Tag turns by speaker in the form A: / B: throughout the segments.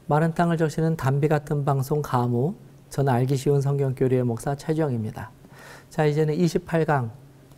A: 마른 땅을 적시는 담비 같은 방송 가무, 저는 알기 쉬운 성경교류의 목사 최주영입니다. 자, 이제는 28강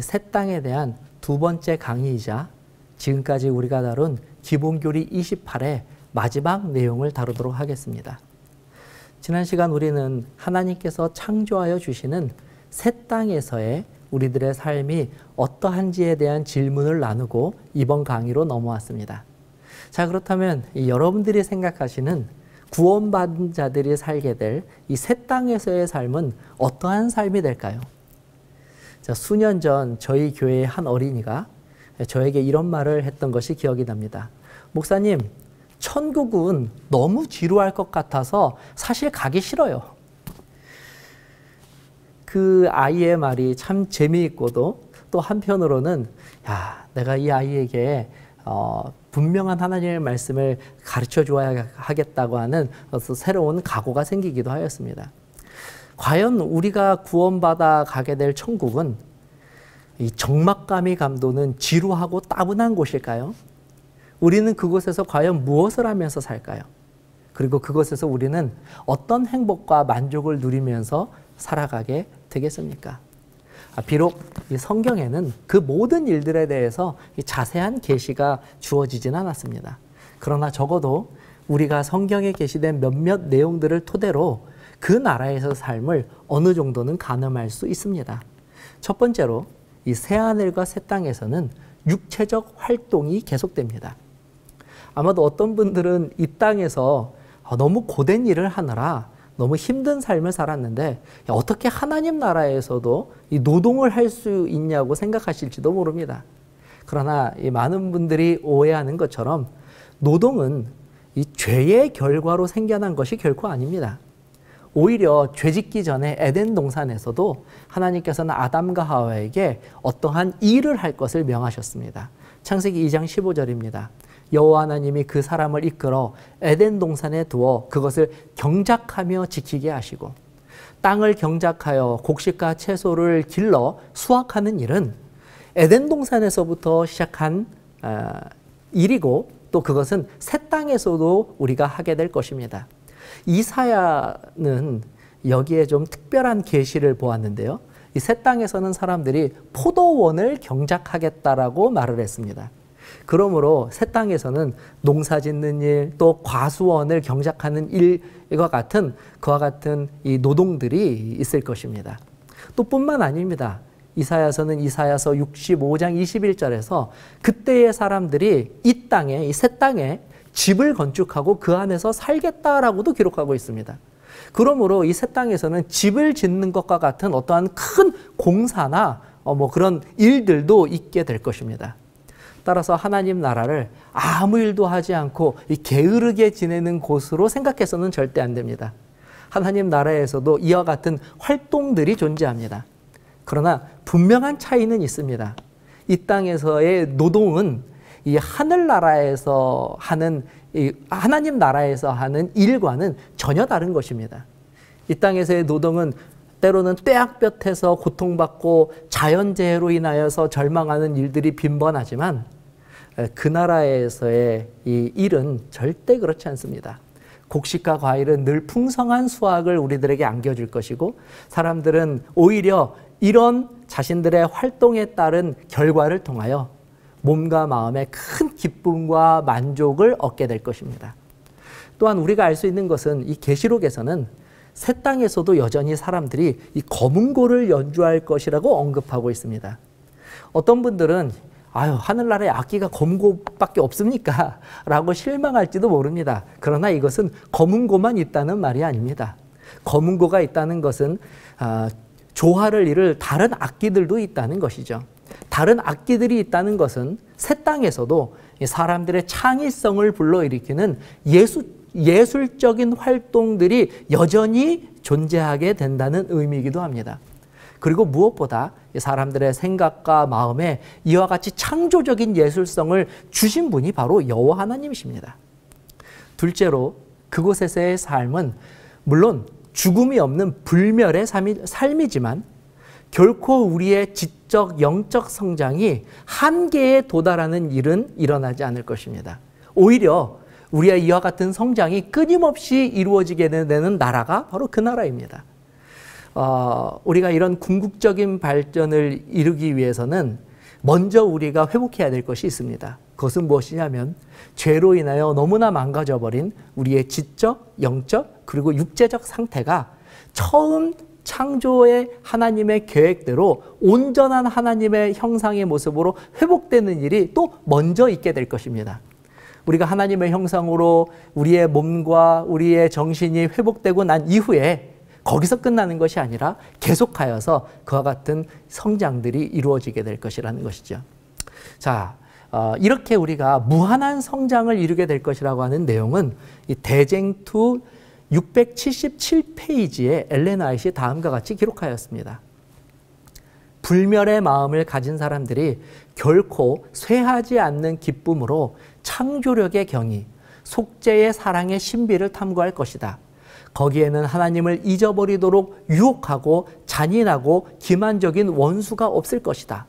A: 새 땅에 대한 두 번째 강의이자 지금까지 우리가 다룬 기본교리 28의 마지막 내용을 다루도록 하겠습니다. 지난 시간 우리는 하나님께서 창조하여 주시는 새 땅에서의 우리들의 삶이 어떠한지에 대한 질문을 나누고 이번 강의로 넘어왔습니다. 자, 그렇다면 여러분들이 생각하시는 구원받은 자들이 살게 될 이 새 땅에서의 삶은 어떠한 삶이 될까요? 자, 수년 전 저희 교회의 한 어린이가 저에게 이런 말을 했던 것이 기억이 납니다. 목사님, 천국은 너무 지루할 것 같아서 사실 가기 싫어요. 그 아이의 말이 참 재미있고도 또 한편으로는 내가 이 아이에게 분명한 하나님의 말씀을 가르쳐 줘야 하겠다고 하는 새로운 각오가 생기기도 하였습니다. 과연 우리가 구원받아 가게 될 천국은 이 적막감이 감도는 지루하고 따분한 곳일까요? 우리는 그곳에서 과연 무엇을 하면서 살까요? 그리고 그곳에서 우리는 어떤 행복과 만족을 누리면서 살아가게 되겠습니까? 비록 이 성경에는 그 모든 일들에 대해서 자세한 계시가 주어지진 않았습니다. 그러나 적어도 우리가 성경에 게시된 몇몇 내용들을 토대로 그 나라에서 삶을 어느 정도는 가늠할 수 있습니다. 첫 번째로 이 새하늘과 새 땅에서는 육체적 활동이 계속됩니다. 아마도 어떤 분들은 이 땅에서 너무 고된 일을 하느라 너무 힘든 삶을 살았는데 어떻게 하나님 나라에서도 이 노동을 할 수 있냐고 생각하실지도 모릅니다. 그러나 이 많은 분들이 오해하는 것처럼 노동은 이 죄의 결과로 생겨난 것이 결코 아닙니다. 오히려 죄 짓기 전에 에덴 동산에서도 하나님께서는 아담과 하와에게 어떠한 일을 할 것을 명하셨습니다. 창세기 2장 15절입니다. 여호와 하나님이 그 사람을 이끌어 에덴 동산에 두어 그것을 경작하며 지키게 하시고, 땅을 경작하여 곡식과 채소를 길러 수확하는 일은 에덴 동산에서부터 시작한 일이고, 또 그것은 새 땅에서도 우리가 하게 될 것입니다. 이사야는 여기에 좀 특별한 계시를 보았는데요. 이 새 땅에서는 사람들이 포도원을 경작하겠다라고 말을 했습니다. 그러므로 새 땅에서는 농사 짓는 일, 또 과수원을 경작하는 일과 같은 그와 같은 이 노동들이 있을 것입니다. 또 뿐만 아닙니다. 이사야서는 이사야서 65장 21절에서 그때의 사람들이 이 땅에, 이 새 땅에 집을 건축하고 그 안에서 살겠다라고도 기록하고 있습니다. 그러므로 이 새 땅에서는 집을 짓는 것과 같은 어떠한 큰 공사나 그런 일들도 있게 될 것입니다. 따라서 하나님 나라를 아무 일도 하지 않고 게으르게 지내는 곳으로 생각해서는 절대 안 됩니다. 하나님 나라에서도 이와 같은 활동들이 존재합니다. 그러나 분명한 차이는 있습니다. 이 땅에서의 노동은 이 하늘나라에서 하는, 이 하나님 나라에서 하는 일과는 전혀 다른 것입니다. 이 땅에서의 노동은 때로는 떼약볕에서 고통받고 자연재해로 인하여서 절망하는 일들이 빈번하지만 그 나라에서의 이 일은 절대 그렇지 않습니다. 곡식과 과일은 늘 풍성한 수확을 우리들에게 안겨줄 것이고, 사람들은 오히려 이런 자신들의 활동에 따른 결과를 통하여 몸과 마음에 큰 기쁨과 만족을 얻게 될 것입니다. 또한 우리가 알 수 있는 것은 이 계시록에서는 새 땅에서도 여전히 사람들이 이 검은고를 연주할 것이라고 언급하고 있습니다. 어떤 분들은 하늘나라에 악기가 검은고밖에 없습니까? 라고 실망할지도 모릅니다. 그러나 이것은 검은고만 있다는 말이 아닙니다. 검은고가 있다는 것은 조화를 이룰 다른 악기들도 있다는 것이죠. 다른 악기들이 있다는 것은 새 땅에서도 사람들의 창의성을 불러일으키는 예술적인 활동들이 여전히 존재하게 된다는 의미이기도 합니다. 그리고 무엇보다 사람들의 생각과 마음에 이와 같이 창조적인 예술성을 주신 분이 바로 여호와 하나님이십니다. 둘째로 그곳에서의 삶은 물론 죽음이 없는 불멸의 삶이지만 결코 우리의 지적 영적 성장이 한계에 도달하는 일은 일어나지 않을 것입니다. 오히려 우리의 이와 같은 성장이 끊임없이 이루어지게 되는 나라가 바로 그 나라입니다. 우리가 이런 궁극적인 발전을 이루기 위해서는 먼저 우리가 회복해야 될 것이 있습니다. 그것은 무엇이냐면 죄로 인하여 너무나 망가져버린 우리의 지적, 영적, 그리고 육체적 상태가 처음 창조의 하나님의 계획대로 온전한 하나님의 형상의 모습으로 회복되는 일이 또 먼저 있게 될 것입니다. 우리가 하나님의 형상으로 우리의 몸과 우리의 정신이 회복되고 난 이후에 거기서 끝나는 것이 아니라 계속하여서 그와 같은 성장들이 이루어지게 될 것이라는 것이죠. 자, 이렇게 우리가 무한한 성장을 이루게 될 것이라고 하는 내용은 이 대쟁투 677페이지에 엘렌 화이트이 다음과 같이 기록하였습니다. 불멸의 마음을 가진 사람들이 결코 쇠하지 않는 기쁨으로 창조력의 경이, 속죄의 사랑의 신비를 탐구할 것이다. 거기에는 하나님을 잊어버리도록 유혹하고 잔인하고 기만적인 원수가 없을 것이다.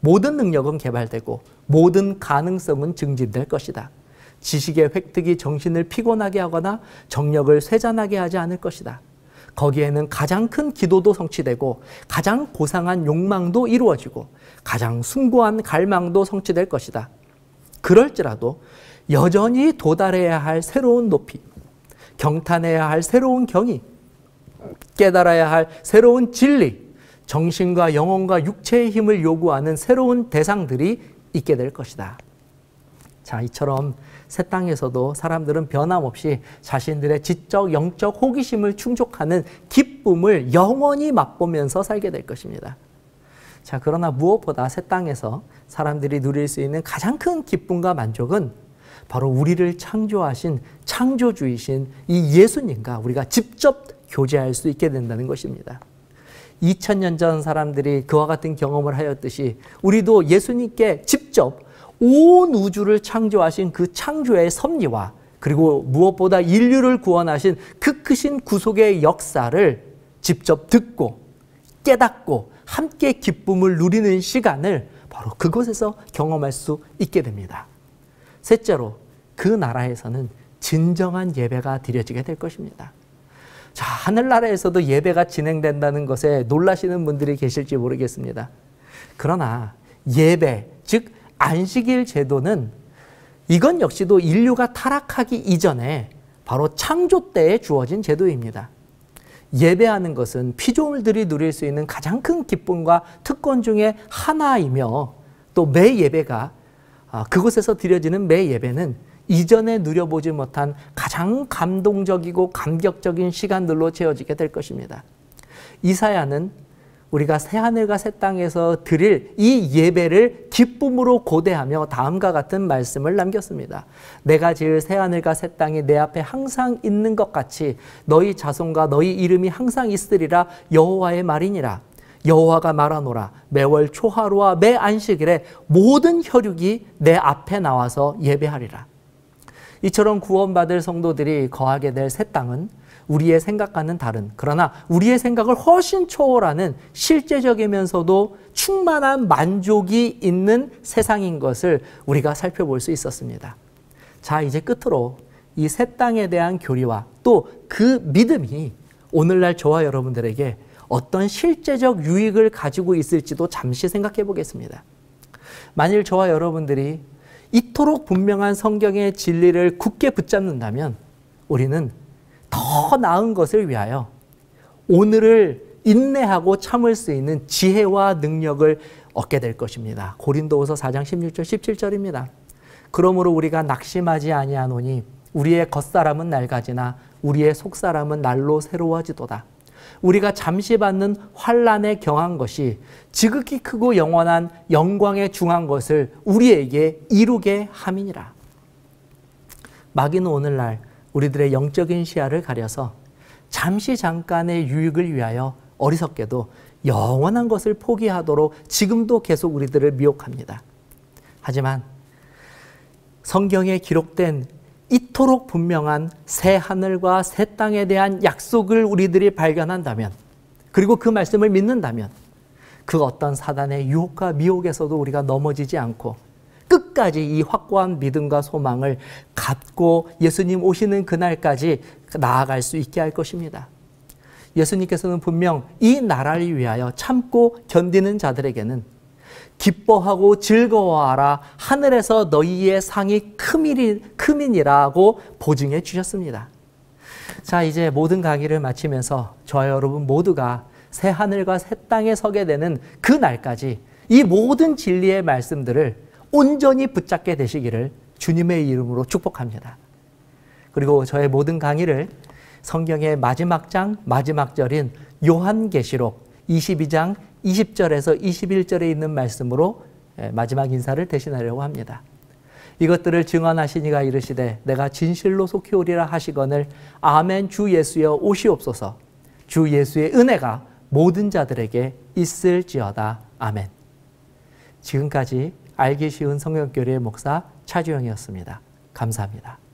A: 모든 능력은 개발되고 모든 가능성은 증진될 것이다. 지식의 획득이 정신을 피곤하게 하거나 정력을 쇠잔하게 하지 않을 것이다. 거기에는 가장 큰 기도도 성취되고 가장 고상한 욕망도 이루어지고 가장 숭고한 갈망도 성취될 것이다. 그럴지라도 여전히 도달해야 할 새로운 높이, 경탄해야 할 새로운 경이, 깨달아야 할 새로운 진리, 정신과 영혼과 육체의 힘을 요구하는 새로운 대상들이 있게 될 것이다. 자, 이처럼 새 땅에서도 사람들은 변함없이 자신들의 지적, 영적 호기심을 충족하는 기쁨을 영원히 맛보면서 살게 될 것입니다. 자, 그러나 무엇보다 새 땅에서 사람들이 누릴 수 있는 가장 큰 기쁨과 만족은 바로 우리를 창조하신 창조주이신 이 예수님과 우리가 직접 교제할 수 있게 된다는 것입니다. 2000년 전 사람들이 그와 같은 경험을 하였듯이 우리도 예수님께 직접 온 우주를 창조하신 그 창조의 섭리와 그리고 무엇보다 인류를 구원하신 그 크신 구속의 역사를 직접 듣고 깨닫고 함께 기쁨을 누리는 시간을 바로 그곳에서 경험할 수 있게 됩니다. 셋째로, 그 나라에서는 진정한 예배가 드려지게 될 것입니다. 자, 하늘나라에서도 예배가 진행된다는 것에 놀라시는 분들이 계실지 모르겠습니다. 그러나 예배, 즉 안식일 제도는 이건 역시도 인류가 타락하기 이전에 바로 창조 때에 주어진 제도입니다. 예배하는 것은 피조물들이 누릴 수 있는 가장 큰 기쁨과 특권 중에 하나이며 또 매 예배가 그곳에서 드려지는 매 예배는 이전에 누려보지 못한 가장 감동적이고 감격적인 시간들로 채워지게 될 것입니다. 이사야는 우리가 새하늘과 새 땅에서 드릴 이 예배를 기쁨으로 고대하며 다음과 같은 말씀을 남겼습니다. 내가 지을 새하늘과 새 땅이 내 앞에 항상 있는 것 같이 너희 자손과 너희 이름이 항상 있으리라 여호와의 말이니라. 여호와가 말하노라. 매월 초하루와 매 안식일에 모든 혈육이 내 앞에 나와서 예배하리라. 이처럼 구원받을 성도들이 거하게 될 새 땅은 우리의 생각과는 다른, 그러나 우리의 생각을 훨씬 초월하는 실제적이면서도 충만한 만족이 있는 세상인 것을 우리가 살펴볼 수 있었습니다. 자, 이제 끝으로 이 새 땅에 대한 교리와 또 그 믿음이 오늘날 저와 여러분들에게 어떤 실제적 유익을 가지고 있을지도 잠시 생각해 보겠습니다. 만일 저와 여러분들이 이토록 분명한 성경의 진리를 굳게 붙잡는다면 우리는 더 나은 것을 위하여 오늘을 인내하고 참을 수 있는 지혜와 능력을 얻게 될 것입니다. 고린도후서 4장 16절 17절입니다. 그러므로 우리가 낙심하지 아니하노니 우리의 겉사람은 낡아지나 우리의 속사람은 날로 새로워지도다. 우리가 잠시 받는 환난에 경한 것이 지극히 크고 영원한 영광에 중한 것을 우리에게 이루게 함이니라. 마귀는 오늘날 우리들의 영적인 시야를 가려서 잠시 잠깐의 유익을 위하여 어리석게도 영원한 것을 포기하도록 지금도 계속 우리들을 미혹합니다. 하지만 성경에 기록된 이토록 분명한 새 하늘과 새 땅에 대한 약속을 우리들이 발견한다면, 그리고 그 말씀을 믿는다면 그 어떤 사단의 유혹과 미혹에서도 우리가 넘어지지 않고 끝까지 이 확고한 믿음과 소망을 갖고 예수님 오시는 그날까지 나아갈 수 있게 할 것입니다. 예수님께서는 분명 이 나라를 위하여 참고 견디는 자들에게는 기뻐하고 즐거워하라, 하늘에서 너희의 상이 크민이라고 보증해 주셨습니다. 자, 이제 모든 강의를 마치면서 저와 여러분 모두가 새 하늘과 새 땅에 서게 되는 그 날까지 이 모든 진리의 말씀들을 온전히 붙잡게 되시기를 주님의 이름으로 축복합니다. 그리고 저의 모든 강의를 성경의 마지막 장, 마지막 절인 요한계시록 22장 20절에서 21절에 있는 말씀으로 마지막 인사를 대신하려고 합니다. 이것들을 증언하시니가 이르시되 내가 진실로 속히 오리라 하시거늘 아멘. 주 예수여 오시옵소서. 주 예수의 은혜가 모든 자들에게 있을지어다. 아멘. 지금까지 알기 쉬운 성경교리의 목사 차주영이었습니다. 감사합니다.